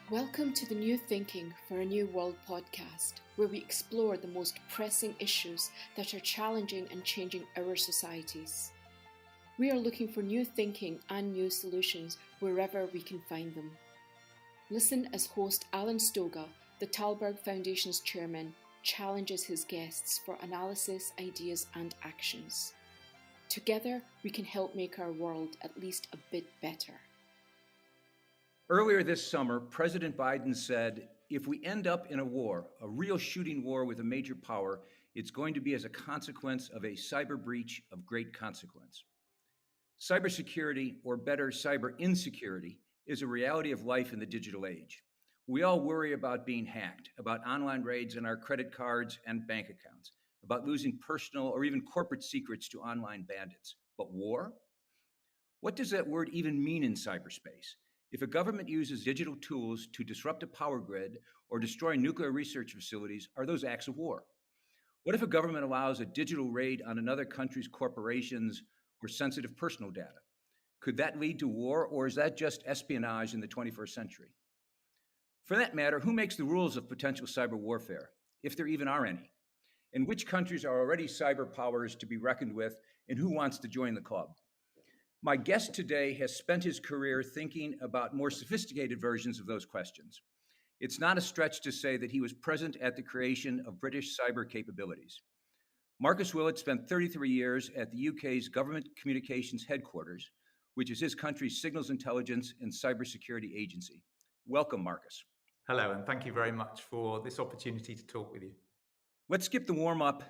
Welcome to the New Thinking for a New World podcast, where we explore the most pressing issues that are challenging and changing our societies. We are looking for new thinking and new solutions wherever we can find them. Listen as host Alan Stoga, the Talberg Foundation's chairman, challenges his guests for analysis, ideas and actions. Together, we can help make our world at least a bit better. Earlier this summer, President Biden said, if we end up in a war, a real shooting war with a major power, it's going to be as a consequence of a cyber breach of great consequence. Cybersecurity, or better, cyber insecurity, is a reality of life in the digital age. We all worry about being hacked, about online raids on our credit cards and bank accounts, about losing personal or even corporate secrets to online bandits. But war? What does that word even mean in cyberspace? If a government uses digital tools to disrupt a power grid or destroy nuclear research facilities, are those acts of war? What if a government allows a digital raid on another country's corporations or sensitive personal data? Could that lead to war, or is that just espionage in the 21st century? For that matter, who makes the rules of potential cyber warfare, if there even are any? And which countries are already cyber powers to be reckoned with, and who wants to join the club? My guest today has spent his career thinking about more sophisticated versions of those questions. It's not a stretch to say that he was present at the creation of British cyber capabilities. Marcus Willet spent 33 years at the UK's Government Communications Headquarters, which is his country's signals intelligence and cybersecurity agency. Welcome, Marcus. Hello, and thank you very much for this opportunity to talk with you. Let's skip the warm-up,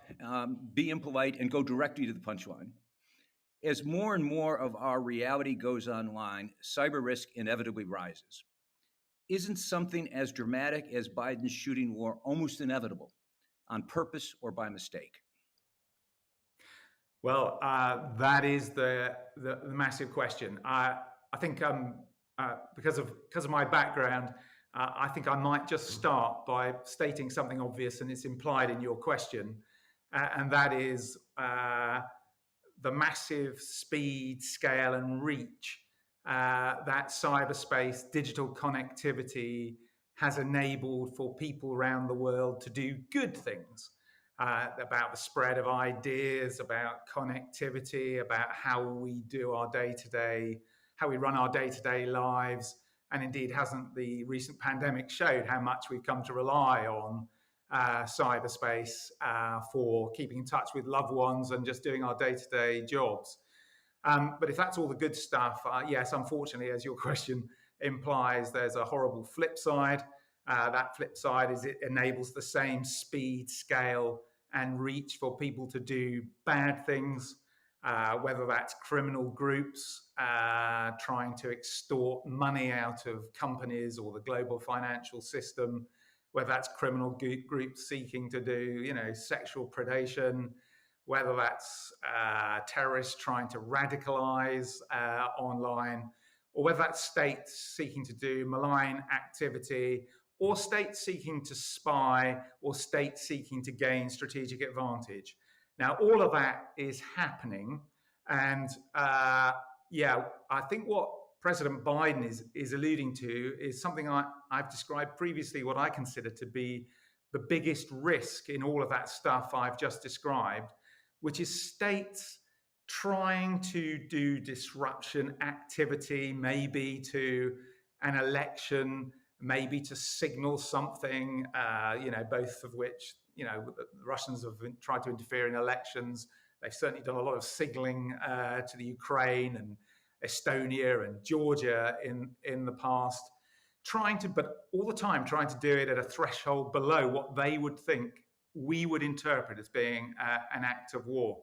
be impolite, and go directly to the punchline. As more and more of our reality goes online, cyber risk inevitably rises. Isn't something as dramatic as Biden's shooting war almost inevitable, on purpose or by mistake? Well, that is the massive question. I think because of my background, I think I might just start by stating something obvious, and it's implied in your question, and that is the massive speed, scale, and reach that cyberspace, digital connectivity has enabled for people around the world to do good things about the spread of ideas, about connectivity, about how we do our day-to-day, how we run our day-to-day lives. And indeed, hasn't the recent pandemic showed how much we've come to rely on cyberspace for keeping in touch with loved ones and just doing our day-to-day jobs. But if that's all the good stuff, yes, unfortunately, as your question implies, there's a horrible flip side. That flip side is it enables the same speed, scale, and reach for people to do bad things, whether that's criminal groups trying to extort money out of companies or the global financial system, whether that's criminal groups seeking to do, sexual predation, whether that's terrorists trying to radicalize online, or whether that's states seeking to do malign activity, or states seeking to spy, or states seeking to gain strategic advantage. Now, all of that is happening. And I think what President Biden is alluding to is something I've described previously, what I consider to be the biggest risk in all of that stuff I've just described, which is states trying to do disruption activity, maybe to an election, maybe to signal something, both of which, the Russians have tried to interfere in elections. They've certainly done a lot of signaling to the Ukraine and Estonia and Georgia in the past, but all the time trying to do it at a threshold below what they would think we would interpret as being an act of war.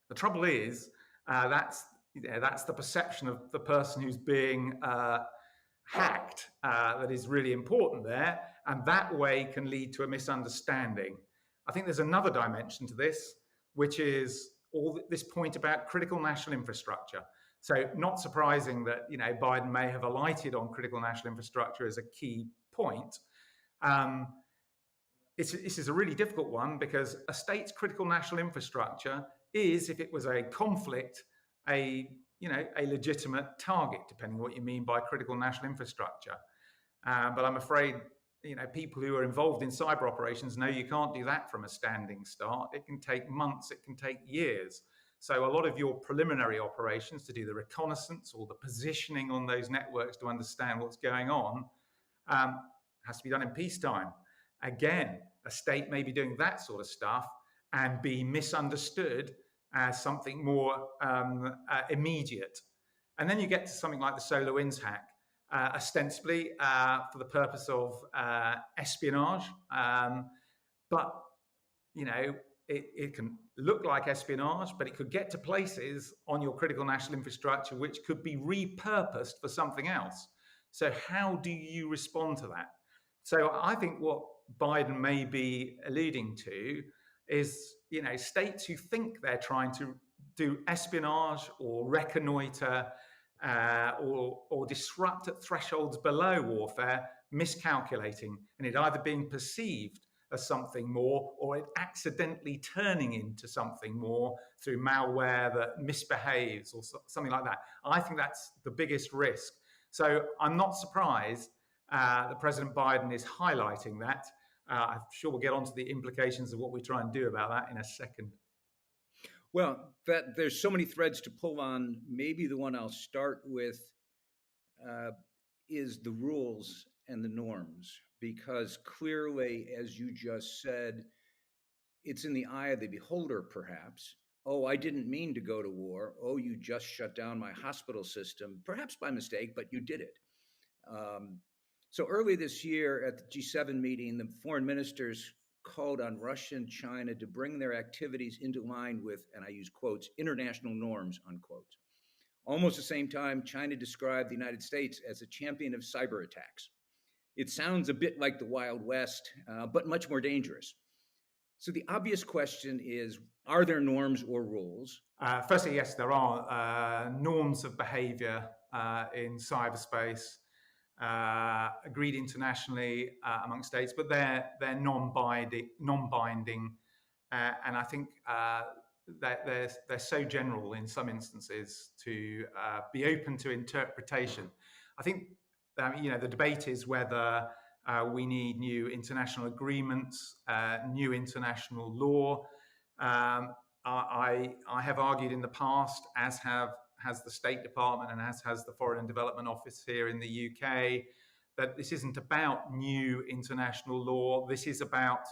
The trouble is that's the perception of the person who's being hacked that is really important there, and that way can lead to a misunderstanding. I think there's another dimension to this, which is all this point about critical national infrastructure. So not surprising that Biden may have alighted on critical national infrastructure as a key point. This is a really difficult one because a state's critical national infrastructure is, if it was a conflict, a legitimate target, depending on what you mean by critical national infrastructure. But I'm afraid, people who are involved in cyber operations know you can't do that from a standing start. It can take months, it can take years. So a lot of your preliminary operations to do the reconnaissance or the positioning on those networks to understand what's going on has to be done in peacetime. Again, a state may be doing that sort of stuff and be misunderstood as something more immediate. And then you get to something like the SolarWinds hack, ostensibly for the purpose of espionage. But, it can look like espionage, but it could get to places on your critical national infrastructure which could be repurposed for something else. So how do you respond to that? So I think what Biden may be alluding to is, states who think they're trying to do espionage or reconnoiter or disrupt at thresholds below warfare, miscalculating, and it either being perceived as something more or it accidentally turning into something more through malware that misbehaves or something like that. I think that's the biggest risk. So I'm not surprised that President Biden is highlighting that. I'm sure we'll get onto the implications of what we try and do about that in a second. Well, there's so many threads to pull on. Maybe the one I'll start with is the rules and the norms, because clearly, as you just said, it's in the eye of the beholder, perhaps. Oh, I didn't mean to go to war. Oh, you just shut down my hospital system, perhaps by mistake, but you did it. So early this year at the G7 meeting, the foreign ministers called on Russia and China to bring their activities into line with, and I use quotes, international norms, unquote. Almost the same time, China described the United States as a champion of cyber attacks. It sounds a bit like the Wild West, but much more dangerous. So the obvious question is, are there norms or rules? Firstly, yes, there are norms of behavior in cyberspace, agreed internationally among states, but they're non-binding, and I think that they're so general in some instances to be open to interpretation. I think the debate is whether we need new international agreements, new international law. I have argued in the past, as has the State Department and as has the Foreign and Development Office here in the UK, that this isn't about new international law. This is about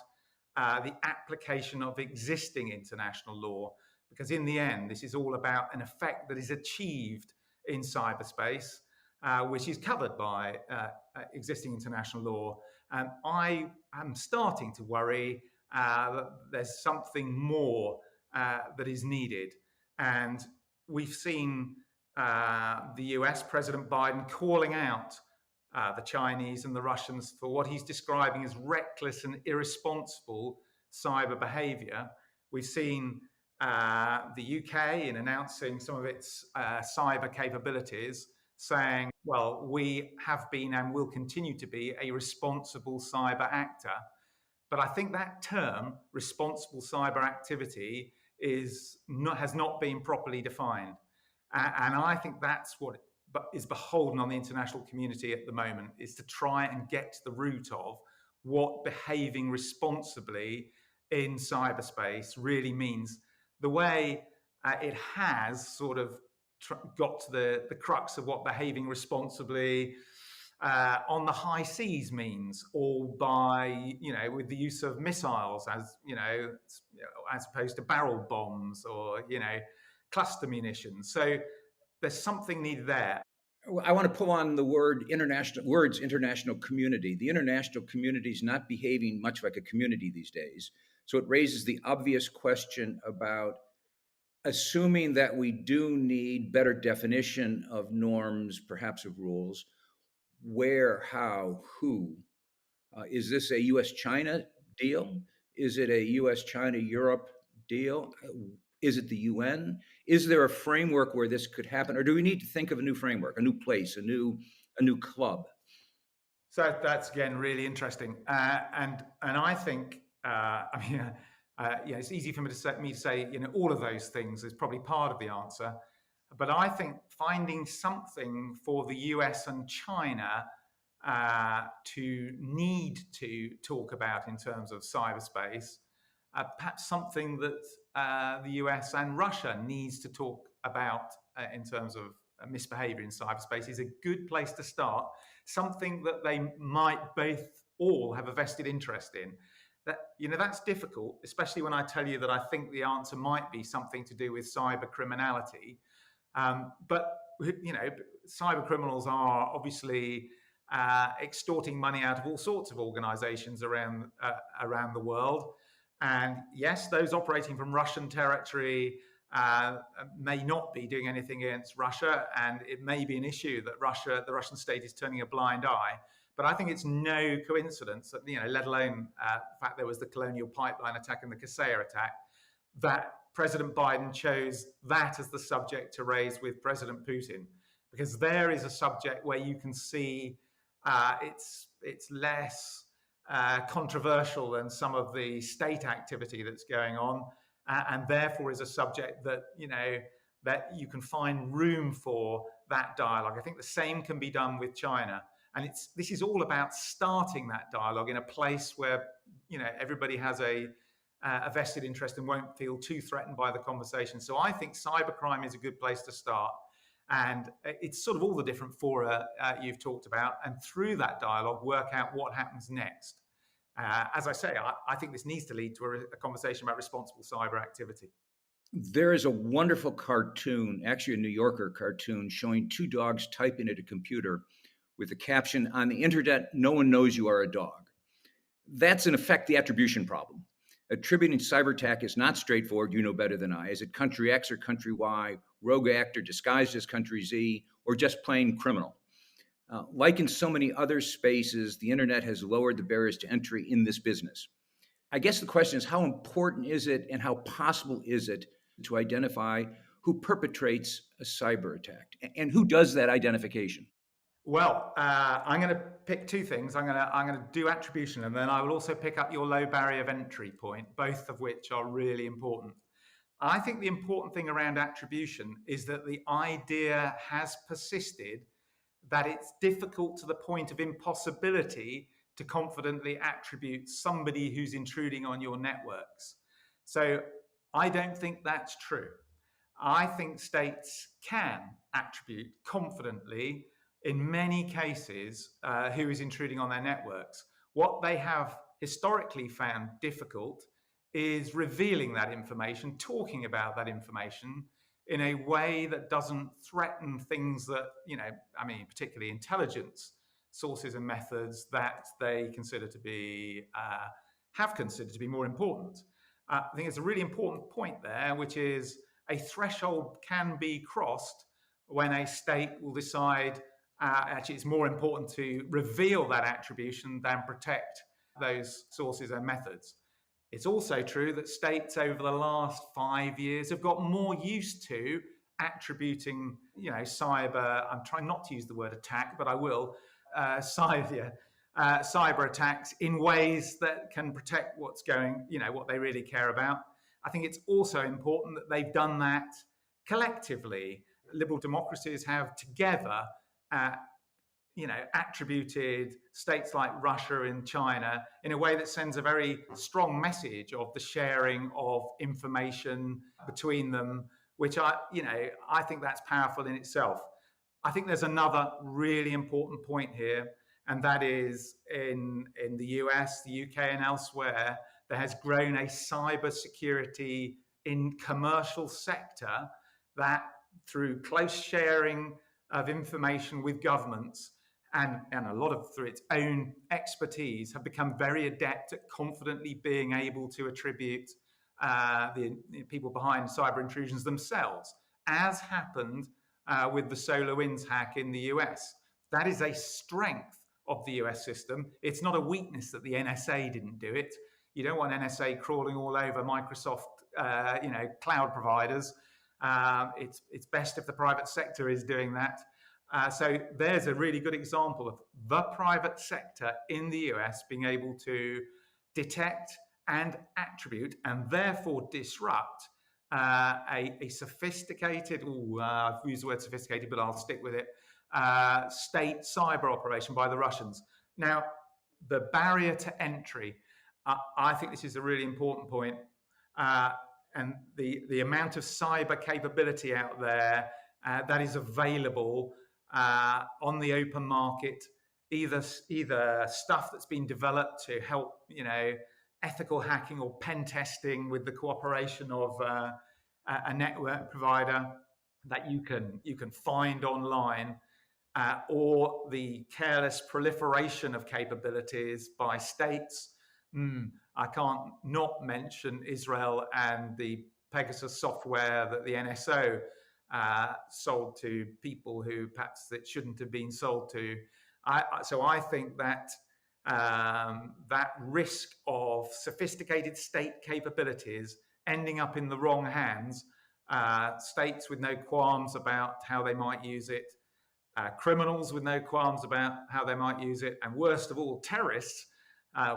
the application of existing international law, because in the end, this is all about an effect that is achieved in cyberspace, which is covered by existing international law. And I am starting to worry that there's something more that is needed. And we've seen the US, President Biden, calling out the Chinese and the Russians for what he's describing as reckless and irresponsible cyber behavior. We've seen the UK in announcing some of its cyber capabilities, saying, well, we have been and will continue to be a responsible cyber actor. But I think that term, responsible cyber activity, has not been properly defined. And I think that's what is beholden on the international community at the moment, is to try and get to the root of what behaving responsibly in cyberspace really means. The way it has sort of got to the crux of what behaving responsibly on the high seas means, or by, with the use of missiles as opposed to barrel bombs or, cluster munitions. So there's something needed there. I want to pull on the words international community. The international community is not behaving much like a community these days. So it raises the obvious question about, assuming that we do need better definition of norms, perhaps of rules, where, how, who? Is this a US-China deal? Is it a US-China-Europe deal? Is it the UN? Is there a framework where this could happen? Or do we need to think of a new framework, a new place, a new club? So that's, again, really interesting. And I think, it's easy for me to say, all of those things is probably part of the answer. But I think finding something for the US and China to need to talk about in terms of cyberspace, perhaps something that the US and Russia needs to talk about in terms of misbehavior in cyberspace is a good place to start. Something that they might both all have a vested interest in. That's difficult, especially when I tell you that I think the answer might be something to do with cyber criminality. But cyber criminals are obviously extorting money out of all sorts of organizations around the world. And yes, those operating from Russian territory may not be doing anything against Russia, and it may be an issue that the Russian state is turning a blind eye. But I think it's no coincidence that, let alone the fact there was the Colonial Pipeline attack and the Kaseya attack, that President Biden chose that as the subject to raise with President Putin, because there is a subject where you can see it's less controversial than some of the state activity that's going on, and therefore is a subject that that you can find room for that dialogue. I think the same can be done with China. And this is all about starting that dialogue in a place where everybody has a vested interest and won't feel too threatened by the conversation. So I think cybercrime is a good place to start, and it's sort of all the different fora you've talked about, and through that dialogue work out what happens next. As I say, I think this needs to lead to a conversation about responsible cyber activity. There is a wonderful cartoon, actually a New Yorker cartoon, showing two dogs typing at a computer with the caption, "On the internet, no one knows you are a dog." That's in effect the attribution problem. Attributing cyber attack is not straightforward, you know better than I. Is it country X or country Y, rogue actor disguised as country Z, or just plain criminal? Like in so many other spaces, the internet has lowered the barriers to entry in this business. I guess the question is, how important is it and how possible is it to identify who perpetrates a cyber attack? And who does that identification? Well, I'm going to pick two things. I'm going to do attribution, and then I will also pick up your low barrier of entry point, both of which are really important. I think the important thing around attribution is that the idea has persisted that it's difficult to the point of impossibility to confidently attribute somebody who's intruding on your networks. So I don't think that's true. I think states can attribute confidently in many cases who is intruding on their networks. What they have historically found difficult is revealing that information, talking about that information in a way that doesn't threaten things that, particularly intelligence sources and methods that they consider to be, have considered to be more important. I think it's a really important point there, which is a threshold can be crossed when a state will decide actually it's more important to reveal that attribution than protect those sources and methods. It's also true that states over the last 5 years have got more used to attributing, cyber, I'm trying not to use the word attack, but I will, cyber attacks in ways that can protect what's going, what they really care about. I think it's also important that they've done that collectively. Liberal democracies have together attributed states like Russia and China in a way that sends a very strong message of the sharing of information between them, which I think that's powerful in itself. I think there's another really important point here, and that is in the US, the UK, and elsewhere, there has grown a cybersecurity in commercial sector that through close sharing of information with governments and a lot of through its own expertise have become very adept at confidently being able to attribute the people behind cyber intrusions themselves, as happened with the SolarWinds hack in the US. That is a strength of the US system. It's not a weakness that the NSA didn't do it. You don't want NSA crawling all over Microsoft, cloud providers. It's best if the private sector is doing that. So there's a really good example of the private sector in the US being able to detect and attribute and therefore disrupt a sophisticated, I've used the word sophisticated, but I'll stick with it, state cyber operation by the Russians. Now, the barrier to entry, I think this is a really important point, and the amount of cyber capability out there that is available on the open market, either stuff that's been developed to help, ethical hacking or pen testing with the cooperation of a network provider that you can find online, or the careless proliferation of capabilities by states. I can't not mention Israel and the Pegasus software that the NSO sold to people who perhaps it shouldn't have been sold to. So I think that that risk of sophisticated state capabilities ending up in the wrong hands, states with no qualms about how they might use it, criminals with no qualms about how they might use it, and worst of all, terrorists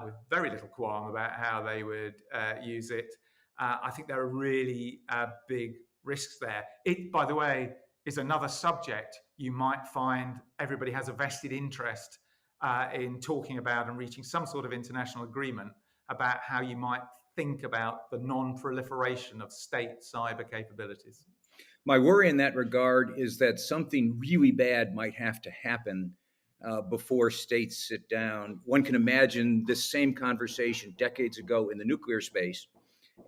with very little qualm about how they would use it. I think there are really big risks there. It, by the way, is another subject you might find everybody has a vested interest in talking about and reaching some sort of international agreement about how you might think about the non-proliferation of state cyber capabilities. My worry in that regard is that something really bad might have to happen before states sit down. One can imagine this same conversation decades ago in the nuclear space.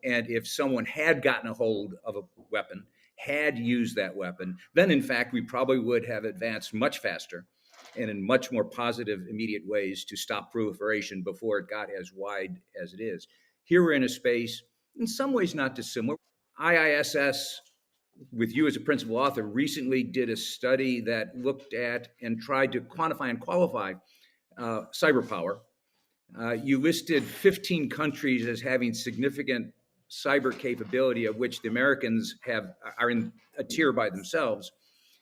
And if someone had gotten a hold of a weapon, had used that weapon, then in fact, we probably would have advanced much faster and in much more positive, immediate ways to stop proliferation before it got as wide as it is. Here we're in a space, in some ways not dissimilar. IISS, with you as a principal author, recently did a study that looked at and tried to quantify and qualify cyber power. You listed 15 countries as having significant cyber capability, of which the Americans are in a tier by themselves.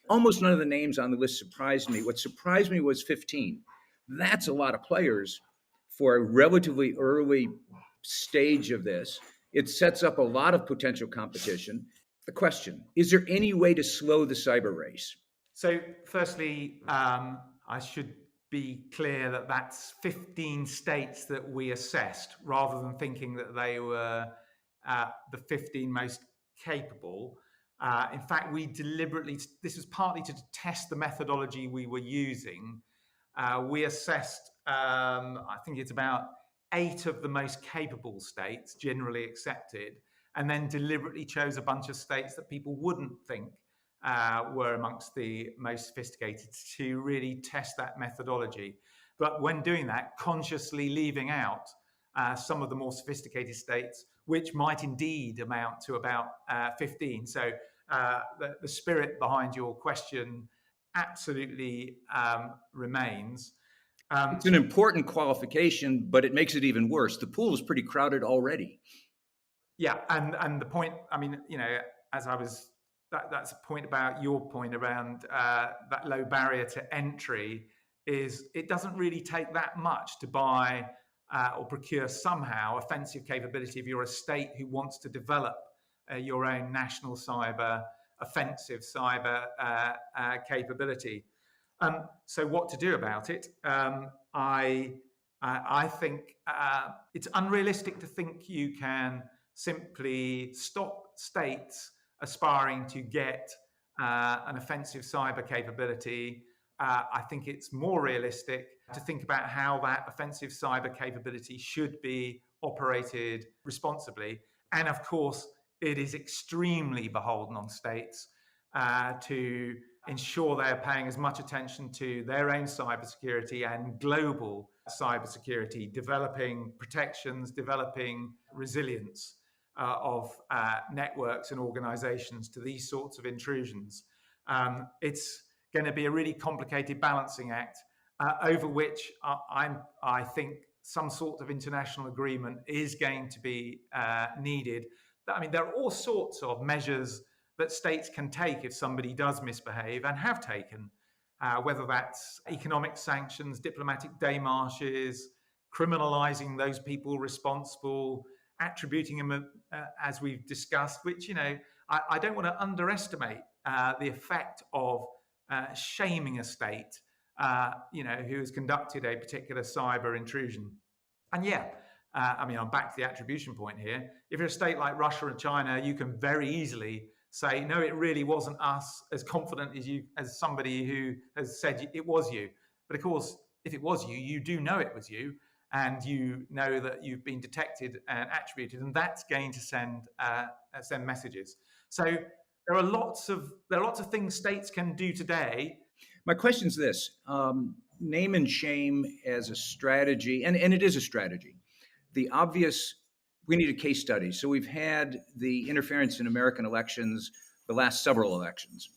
Almost none of the names on the list surprised me. What surprised me was 15. That's a lot of players for a relatively early stage of this. It sets up a lot of potential competition. The question, is there any way to slow the cyber race? So firstly, I should be clear that that's 15 states that we assessed, rather than thinking that they were the 15 most capable. In fact, we deliberately, this was partly to test the methodology we were using. We assessed, I think it's about 8 of the most capable states, generally accepted, and then deliberately chose a bunch of states that people wouldn't think were amongst the most sophisticated to really test that methodology. But when doing that, consciously leaving out some of the more sophisticated states, which might indeed amount to about 15. So the spirit behind your question absolutely remains. It's an important qualification, but it makes it even worse. The pool is pretty crowded already. Yeah, and the point, I mean, as I was, that's a point about your point around that low barrier to entry, is it doesn't really take that much to buy or procure somehow offensive capability if you're a state who wants to develop your own national cyber, offensive cyber capability. So what to do about it? I think it's unrealistic to think you can simply stop states aspiring to get an offensive cyber capability. I think it's more realistic to think about how that offensive cyber capability should be operated responsibly. And of course, it is extremely beholden on states to ensure they're paying as much attention to their own cybersecurity and global cybersecurity, developing protections, developing resilience of networks and organizations to these sorts of intrusions. It's going to be a really complicated balancing act over which I think some sort of international agreement is going to be needed. I mean, there are all sorts of measures that states can take if somebody does misbehave, and have taken, whether that's economic sanctions, diplomatic démarches, criminalizing those people responsible, attributing them, as we've discussed, which, I don't want to underestimate the effect of shaming a state, who has conducted a particular cyber intrusion. And I'm back to the attribution point here. If you're a state like Russia and China, you can very easily say, no, it really wasn't us, as confident as somebody who has said it was you. But of course, if it was you, you do know it was you, and you know that you've been detected and attributed, and that's going to send messages. So there are lots of things states can do today. My question is this: name and shame as a strategy, and it is a strategy. The obvious, we need a case study. So we've had the interference in American elections, the last several elections.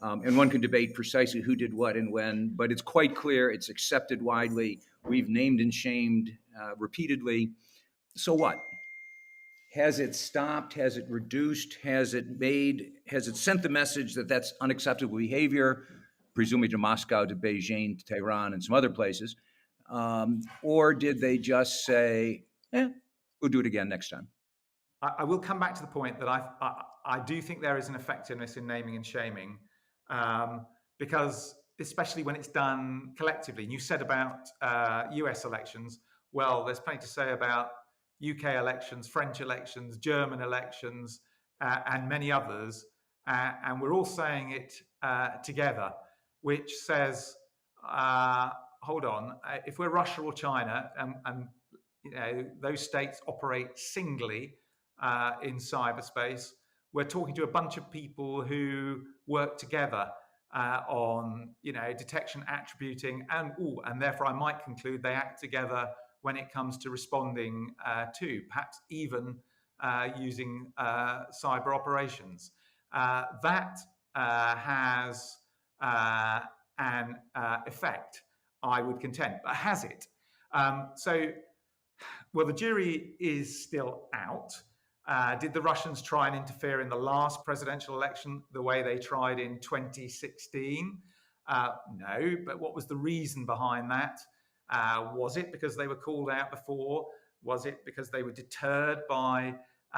And one can debate precisely who did what and when, but it's quite clear, it's accepted widely. We've named and shamed repeatedly. So what? Has it stopped? Has it reduced? Has it sent the message that that's unacceptable behavior, presumably to Moscow, to Beijing, to Tehran, and some other places? Or did they just say, we'll do it again next time? I will come back to the point that I do think there is an effectiveness in naming and shaming, because especially when it's done collectively. And you said about US elections, well, there's plenty to say about UK elections, French elections, German elections, and many others. And we're all saying it together, which says, hold on, if we're Russia or China, and those states operate singly in cyberspace, we're talking to a bunch of people who work together on detection, attributing, and therefore I might conclude they act together when it comes to responding to, perhaps even using cyber operations. That has an effect, I would contend. But has it? Well, the jury is still out. Did the Russians try and interfere in the last presidential election the way they tried in 2016? No, but what was the reason behind that? Was it because they were called out before? Was it because they were deterred by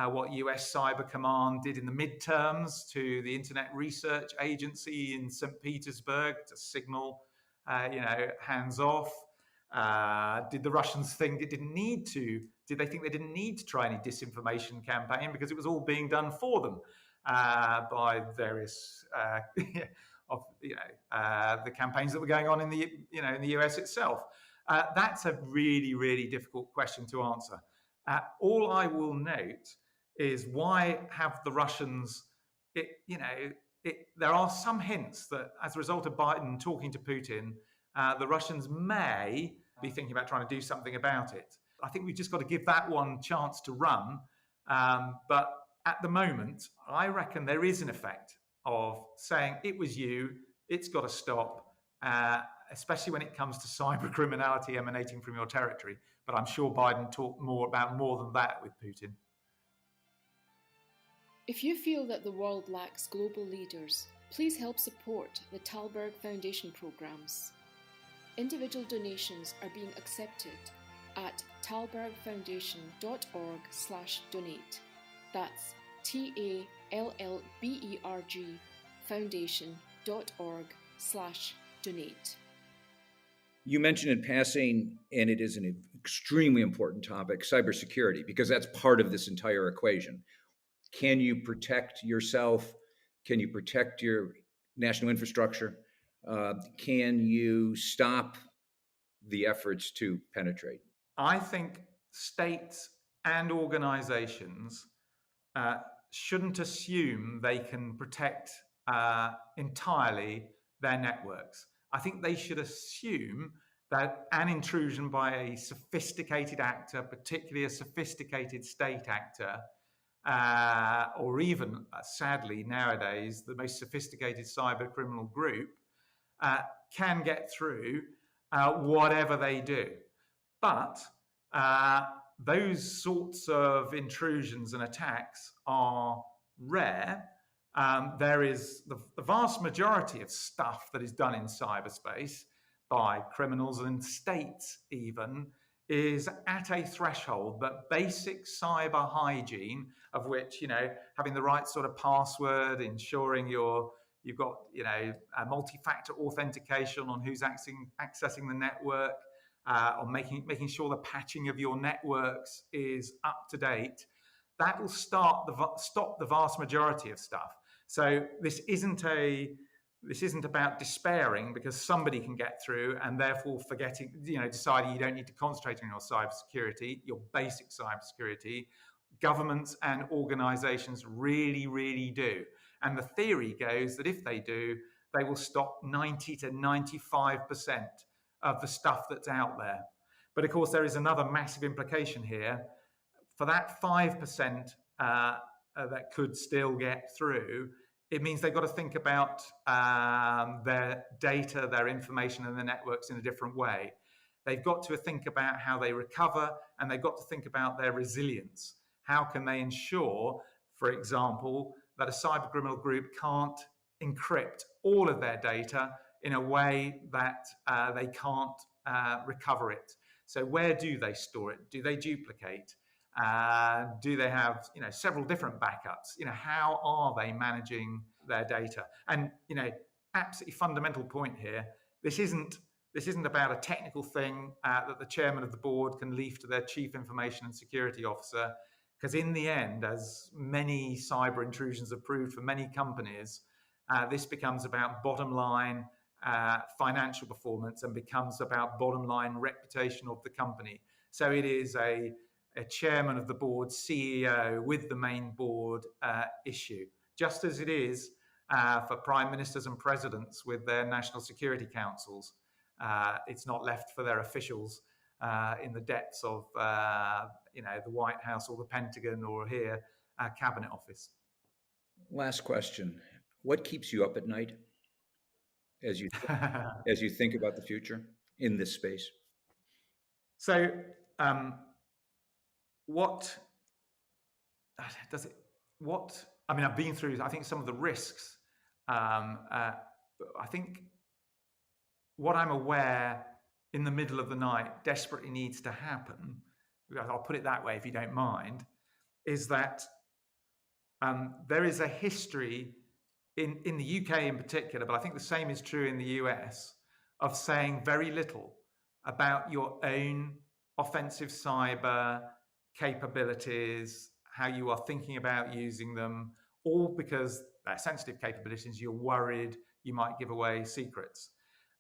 what US Cyber Command did in the midterms to the Internet Research Agency in St. Petersburg to signal, hands off? Did the Russians think it didn't need to? Did they think they didn't need to try any disinformation campaign because it was all being done for them by various the campaigns that were going on in the US itself? That's a really, really difficult question to answer. All I will note is, why have the Russians? There are some hints that as a result of Biden talking to Putin, the Russians may be thinking about trying to do something about it. I think we've just got to give that one chance to run. But at the moment, I reckon there is an effect of saying it was you, it's got to stop, especially when it comes to cyber criminality emanating from your territory. But I'm sure Biden talked more than that with Putin. If you feel that the world lacks global leaders, please help support the Talberg Foundation programs. Individual donations are being accepted at talbergfoundation.org/donate. That's TALLBERG foundation.org/donate. You mentioned in passing, and it is an extremely important topic, cybersecurity, because that's part of this entire equation. Can you protect yourself? Can you protect your national infrastructure? Can you stop the efforts to penetrate? I think states and organizations shouldn't assume they can protect entirely their networks. I think they should assume that an intrusion by a sophisticated actor, particularly a sophisticated state actor, or even, sadly, nowadays, the most sophisticated cyber criminal group, can get through whatever they do. But those sorts of intrusions and attacks are rare. There is the vast majority of stuff that is done in cyberspace by criminals and states even is at a threshold that basic cyber hygiene, of which, having the right sort of password, ensuring your You've got, a multi-factor authentication on who's accessing the network, on making sure the patching of your networks is up to date. That will stop the vast majority of stuff. So this isn't about despairing because somebody can get through and therefore deciding you don't need to concentrate on your cybersecurity, your basic cybersecurity. Governments and organizations really, really do. And the theory goes that if they do, they will stop 90 to 95% of the stuff that's out there. But of course, there is another massive implication here. For that 5% that could still get through, it means they've got to think about their data, their information, and their networks in a different way. They've got to think about how they recover, and they've got to think about their resilience. How can they ensure, for example, that a cybercriminal group can't encrypt all of their data in a way that they can't recover it? So where do they store it? Do they duplicate? Do they have several different backups? How are they managing their data? And absolutely fundamental point here. This isn't about a technical thing that the chairman of the board can leave to their chief information and security officer. Because in the end, as many cyber intrusions have proved for many companies, this becomes about bottom line financial performance and becomes about bottom line reputation of the company. So it is a chairman of the board, CEO with the main board issue, just as it is for prime ministers and presidents with their national security councils. It's not left for their officials in the depths of the White House or the Pentagon or here, Cabinet Office. Last question. What keeps you up at night as you think about the future in this space? So I've been through, I think, some of the risks. I think what I'm aware in the middle of the night desperately needs to happen, I'll put it that way if you don't mind, is that there is a history in the UK in particular, but I think the same is true in the US, of saying very little about your own offensive cyber capabilities, how you are thinking about using them, all because they're sensitive capabilities, you're worried you might give away secrets.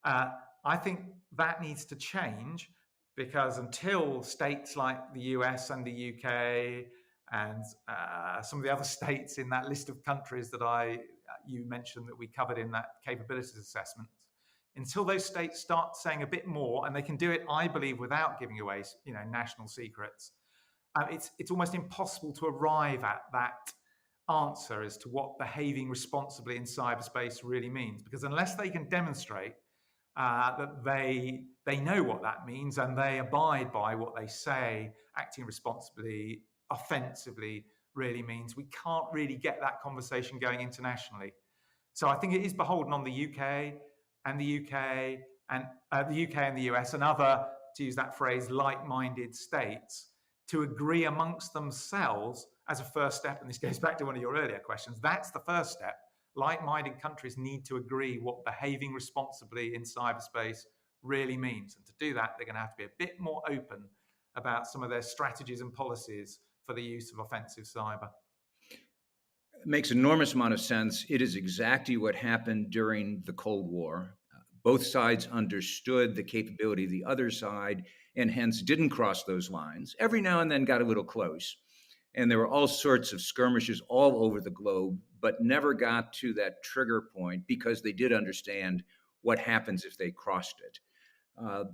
I think that needs to change, because until states like the US and the UK and some of the other states in that list of countries that you mentioned that we covered in that capabilities assessment, until those states start saying a bit more, and they can do it, I believe, without giving away national secrets, it's almost impossible to arrive at that answer as to what behaving responsibly in cyberspace really means. Because unless they can demonstrate that they know what that means and they abide by what they say acting responsibly, offensively really means, we can't really get that conversation going internationally. So I think it is beholden on the UK and the US and other, to use that phrase, like-minded states to agree amongst themselves as a first step. And this goes back to one of your earlier questions. That's the first step. Like-minded countries need to agree what behaving responsibly in cyberspace really means. And to do that, they're going to have to be a bit more open about some of their strategies and policies for the use of offensive cyber. It makes enormous amount of sense. It is exactly what happened during the Cold War. Both sides understood the capability of the other side and hence didn't cross those lines. Every now and then got a little close. And there were all sorts of skirmishes all over the globe, but never got to that trigger point because they did understand what happens if they crossed it.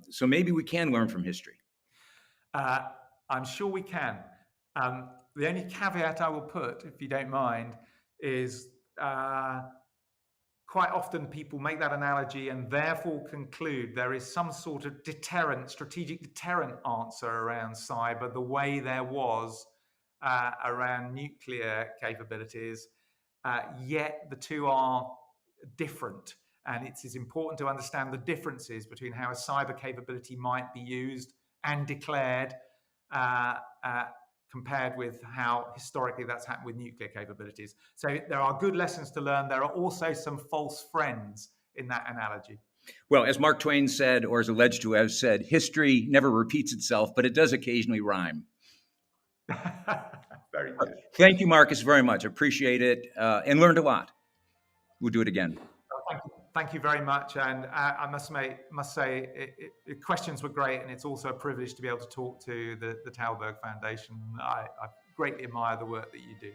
So maybe we can learn from history. I'm sure we can. The only caveat I will put, if you don't mind, is quite often people make that analogy and therefore conclude there is some sort of strategic deterrent answer around cyber, the way there was around nuclear capabilities, yet the two are different. And it is important to understand the differences between how a cyber capability might be used and declared compared with how historically that's happened with nuclear capabilities. So there are good lessons to learn. There are also some false friends in that analogy. Well, as Mark Twain said, or is alleged to have said, history never repeats itself, but it does occasionally rhyme. Very good. Thank you, Marcus, very much. Appreciate it and learned a lot. We'll do it again. Thank you very much. And I must say, questions were great, and it's also a privilege to be able to talk to the Talberg Foundation. I greatly admire the work that you do.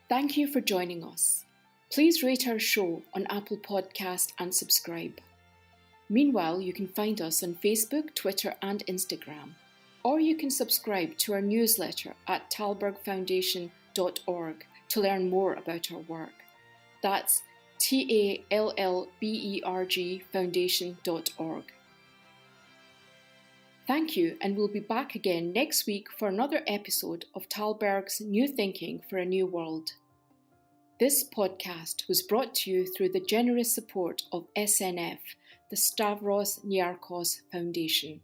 Thank you for joining us. Please rate our show on Apple Podcast and subscribe. Meanwhile, you can find us on Facebook, Twitter, and Instagram. Or you can subscribe to our newsletter at talbergfoundation.org to learn more about our work. That's TALLBERG foundation.org. Thank you, and we'll be back again next week for another episode of Talberg's New Thinking for a New World. This podcast was brought to you through the generous support of SNF, the Stavros Niarchos Foundation.